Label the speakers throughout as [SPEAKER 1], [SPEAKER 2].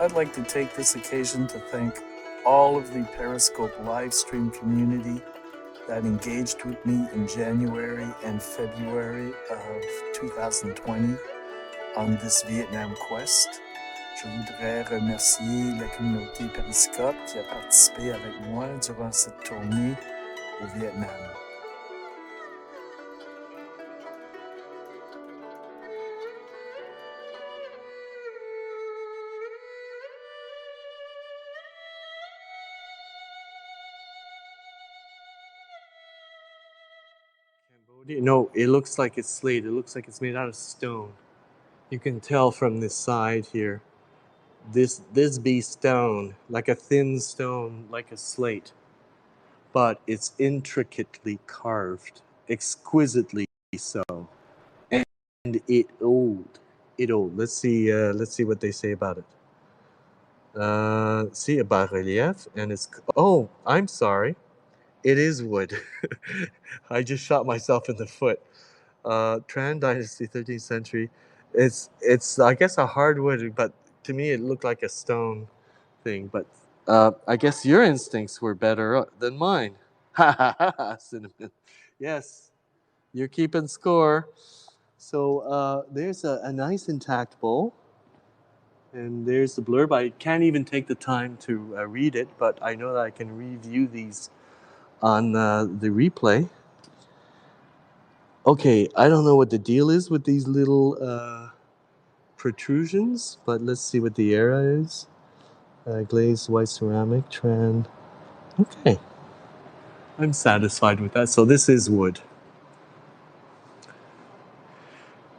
[SPEAKER 1] I'd like to take this occasion to thank all of the Periscope live stream community that engaged with me in January and February of 2020 on this Vietnam quest. Je voudrais remercier la communauté Periscope qui a participé avec moi durant cette tournée au Vietnam.
[SPEAKER 2] Cambodia? No, it looks like it's slate. It looks like it's made out of stone. You can tell from this side here. This be stone, like a thin stone, like a slate, but it's intricately carved, exquisitely so, and it old. It old. Let's see. Let's see what they say about it. See a bas-relief, and it's. Oh, I'm sorry. It is wood. I just shot myself in the foot. Tran Dynasty, 13th century. It's I guess a hardwood, but to me it looked like a stone thing. But I guess your instincts were better than mine. Ha ha ha ha! Cinnamon. Yes, you're keeping score. So there's a nice intact bowl, and there's the blurb. I can't even take the time to read it, but I know that I can review these on the replay. Okay, I don't know what the deal is with these little protrusions, but let's see what the era is. Glazed white ceramic, Tran. Okay, I'm satisfied with that. So this is wood.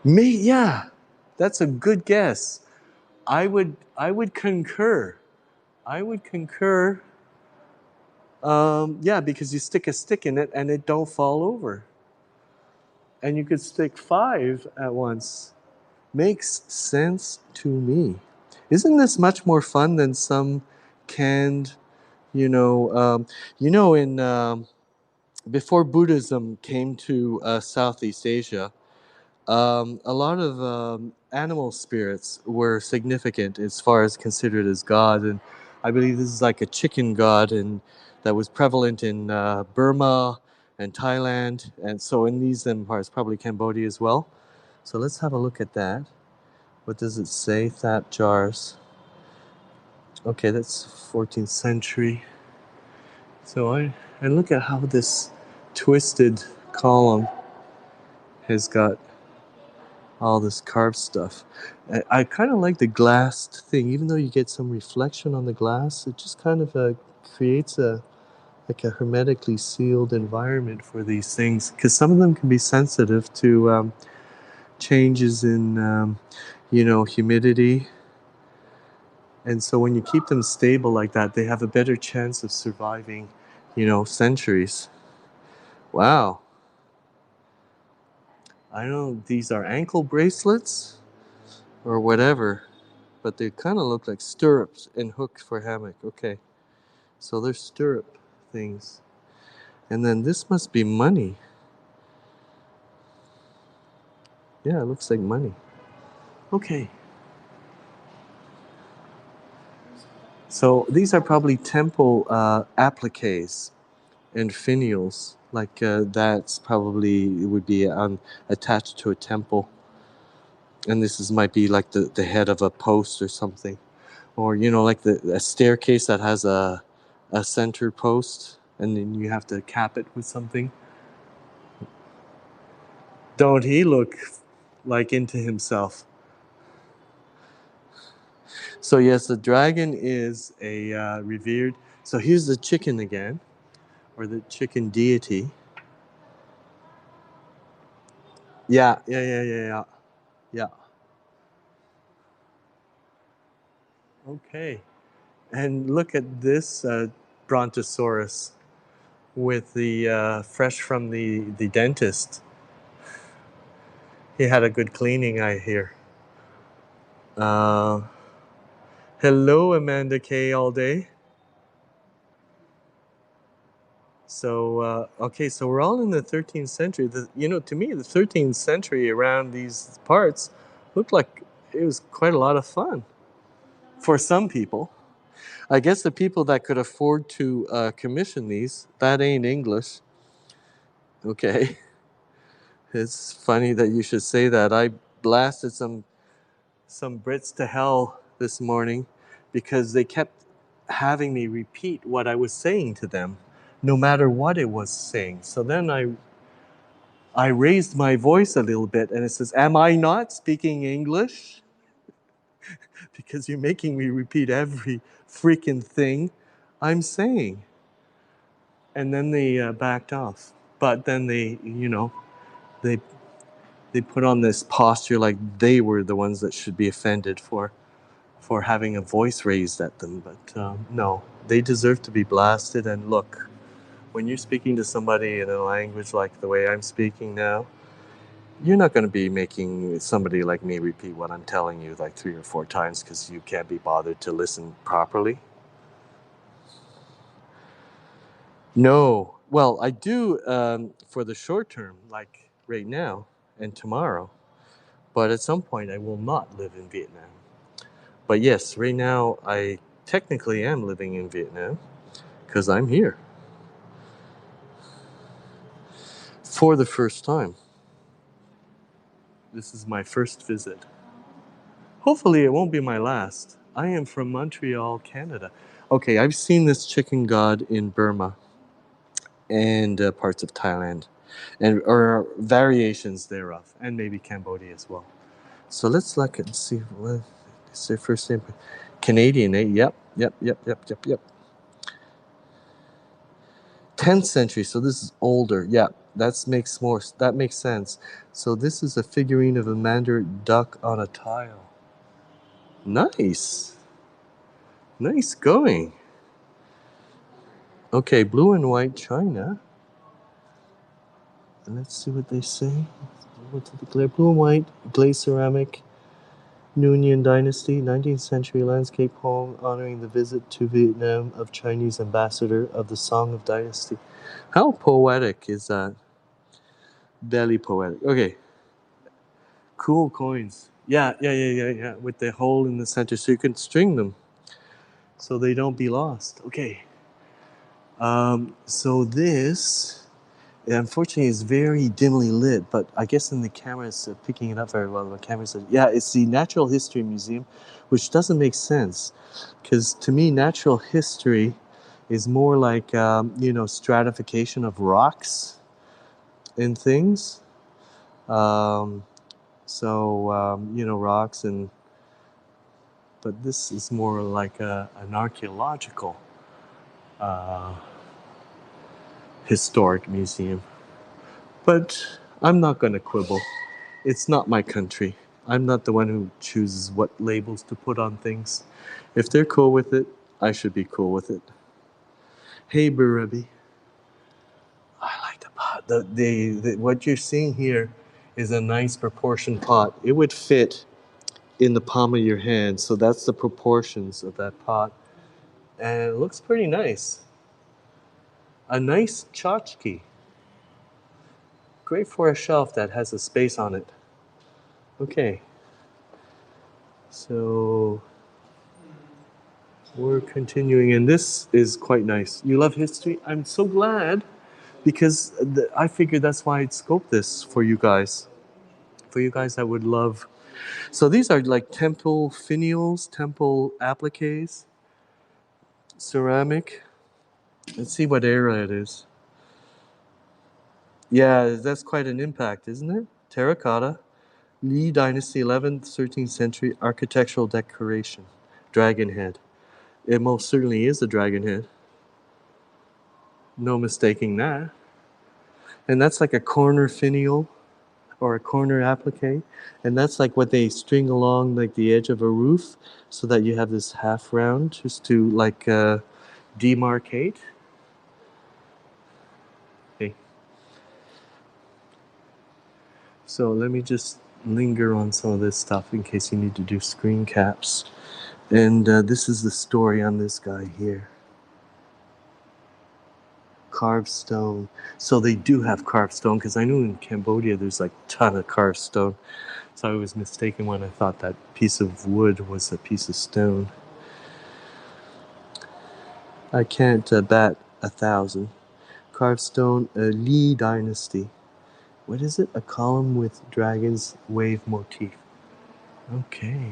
[SPEAKER 2] Yeah, that's a good guess. I would concur. I would concur. Yeah, because you stick a stick in it and it don't fall over, and you could stick 5 at once. Makes sense to me. Isn't this much more fun than some canned, you know, in before Buddhism came to Southeast Asia, a lot of animal spirits were significant as far as considered as God, and I believe this is like a chicken god, and that was prevalent in Burma and Thailand, and so in these empires, probably Cambodia as well. So let's have a look at that. What does it say? That jars. Okay, that's 14th century. So and look at how this twisted column has got all this carved stuff. I kind of like the glassed thing, even though you get some reflection on the glass. It just kind of creates a hermetically sealed environment for these things, because some of them can be sensitive to changes in humidity. And so when you keep them stable like that, they have a better chance of surviving, centuries. Wow. I don't know if these are ankle bracelets or whatever, but they kind of look like stirrups and hooks for hammock. Okay. So they're stirrup things. And then this must be money. Yeah, it looks like money. Okay. So these are probably temple appliques and finials. Like that's probably it would be attached to a temple. And this might be like the head of a post or something. Or, like a staircase that has a center post, and then you have to cap it with something. Don't he look like into himself? So yes, the dragon is a revered. So here's the chicken again, or the chicken deity. Yeah. Okay, and look at this brontosaurus with the fresh from the dentist. He had a good cleaning, I hear. Hello, Amanda K. all day. So, okay, so we're all in the 13th century. To me, the 13th century around these parts looked like it was quite a lot of fun. for some people. I guess the people that could afford to commission these, that ain't English. Okay. It's funny that you should say that. I blasted some Brits to hell this morning because they kept having me repeat what I was saying to them, no matter what it was saying. So then I raised my voice a little bit and it says, "Am I not speaking English? Because you're making me repeat every freaking thing I'm saying." And then they backed off. But then they they put on this posture like they were the ones that should be offended for having a voice raised at them. But no, they deserve to be blasted. And look, when you're speaking to somebody in a language like the way I'm speaking now, you're not going to be making somebody like me repeat what I'm telling you like 3 or 4 times because you can't be bothered to listen properly. No. Well, I do for the short term, like right now and tomorrow. But at some point, I will not live in Vietnam. But yes, right now, I technically am living in Vietnam because I'm here for the first time. This is my first visit. Hopefully, it won't be my last. I am from Montreal, Canada. Okay, I've seen this chicken god in Burma and parts of Thailand, and or variations thereof, and maybe Cambodia as well. So let's look and see what is their first name. Canadian, eh? Yep. 10th century, so this is older. Yeah, that makes sense. So this is a figurine of a mandarin duck on a tile. Nice. Nice going. Okay, blue and white china. Let's see what they say. What's the glare? Blue and white, glazed ceramic, Nguyen Dynasty, 19th century landscape home honoring the visit to Vietnam of Chinese ambassador of the Song of Dynasty. How poetic is that? Belly poetic. Okay. Cool coins. Yeah. With the hole in the center so you can string them so they don't be lost. Okay. So this, unfortunately, is very dimly lit, but I guess in the camera it's picking it up very well. The camera said, yeah, it's the Natural History Museum, which doesn't make sense because to me, natural history is more like, stratification of rocks and things. Rocks but this is more like an archaeological uh, historic museum. But I'm not going to quibble. It's not my country. I'm not the one who chooses what labels to put on things. If they're cool with it, I should be cool with it. Hey, Barabi. I like the pot. What you're seeing here is a nice proportion pot. It would fit in the palm of your hand. So that's the proportions of that pot. And it looks pretty nice. A nice tchotchke. Great for a shelf that has a space on it. Okay. So we're continuing, and this is quite nice. You love history? I'm so glad because I figured that's why I'd scope this for you guys. For you guys that would love. So these are like temple finials, temple appliques, ceramic. Let's see what era it is. Yeah, that's quite an impact, isn't it? Terracotta, Li Dynasty, 11th, 13th century architectural decoration. Dragon head. It most certainly is a dragon head. No mistaking that. And that's like a corner finial or a corner applique. And that's like what they string along like the edge of a roof so that you have this half round just to like demarcate. Okay. So let me just linger on some of this stuff in case you need to do screen caps. And this is the story on this guy here. Carved stone. So they do have carved stone because I knew in Cambodia there's like a ton of carved stone. So I was mistaken when I thought that piece of wood was a piece of stone. I can't bat 1,000. Carved stone, Li Dynasty. What is it? A column with dragon's wave motif. Okay.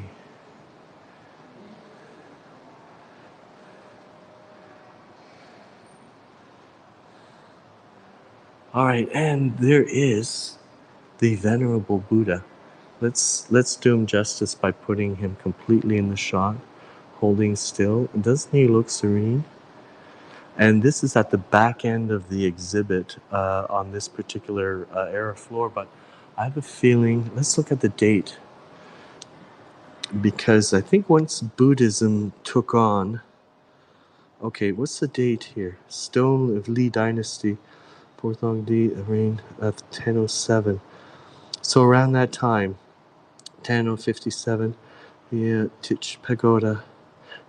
[SPEAKER 2] All right, and there is the Venerable Buddha. Let's do him justice by putting him completely in the shot, holding still. Doesn't he look serene? And this is at the back end of the exhibit on this particular era floor, but I have a feeling, let's look at the date, because I think once Buddhism took on, okay, what's the date here? Stone of Li Dynasty, 4th Di, reign of 1007. So around that time, 1057, the Tich Pagoda,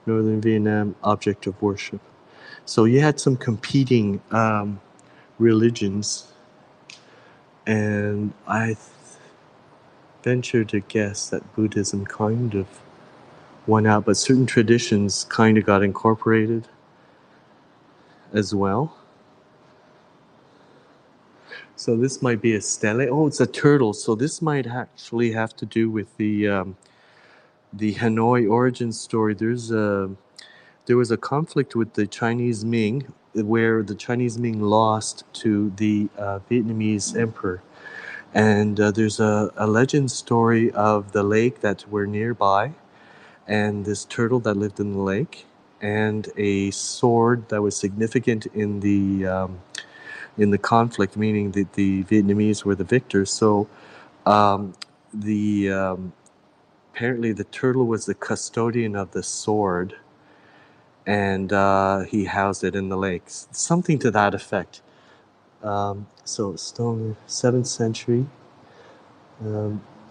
[SPEAKER 2] Northern Vietnam, object of worship. So you had some competing religions, and I venture to guess that Buddhism kind of won out, but certain traditions kind of got incorporated as well. So this might be a stele. Oh, it's a turtle. So this might actually have to do with the Hanoi origin story. There was a conflict with the Chinese Ming, where the Chinese Ming lost to the Vietnamese emperor. And there's a legend story of the lake that were nearby, and this turtle that lived in the lake, and a sword that was significant in the conflict, meaning that the Vietnamese were the victors. So apparently the turtle was the custodian of the sword, and he housed it in the lakes. Something to that effect. So stone, 7th century,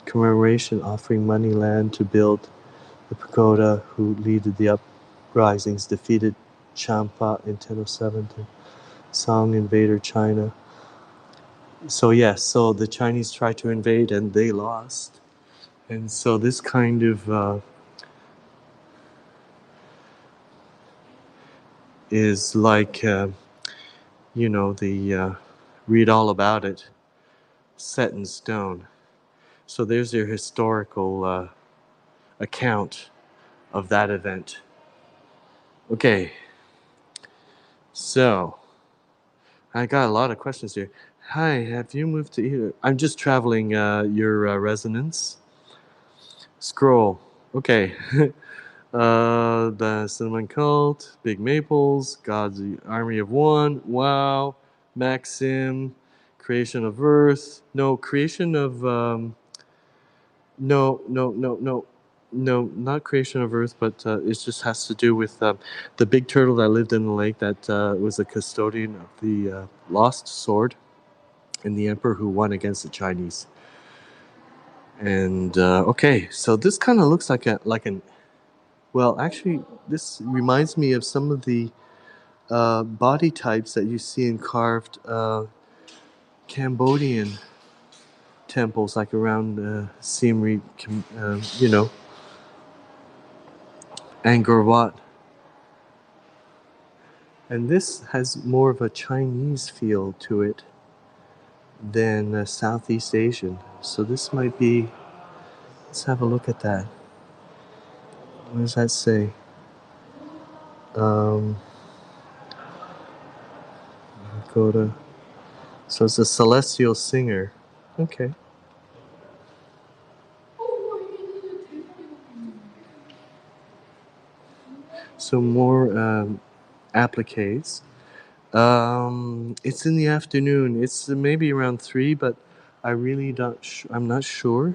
[SPEAKER 2] commemoration offering money land to build the pagoda, who led the uprisings, defeated Champa in 1007 to Song invader China. So yes, so the Chinese tried to invade and they lost. And so this kind of is like, the read all about it, set in stone. So there's your historical account of that event. Okay, so I got a lot of questions here. Hi, have you moved to here? I'm just traveling your resonance. Scroll. Okay. The Cinnamon Cult, Big Maples, God's Army of One, Wow, Maxim, Creation of Earth. No, Creation of no, not Creation of Earth, but it just has to do with the big turtle that lived in the lake that was a custodian of the lost sword, and the emperor who won against the Chinese. And okay, so this kind of looks like an. Well, actually, this reminds me of some of the body types that you see in carved Cambodian temples, like around Siem Reap, Angkor Wat. And this has more of a Chinese feel to it than Southeast Asian. So this might be, let's have a look at that. What does that say? Dakota. So it's a celestial singer. Okay. So more appliques. It's in the afternoon. It's maybe around 3, but I'm not sure.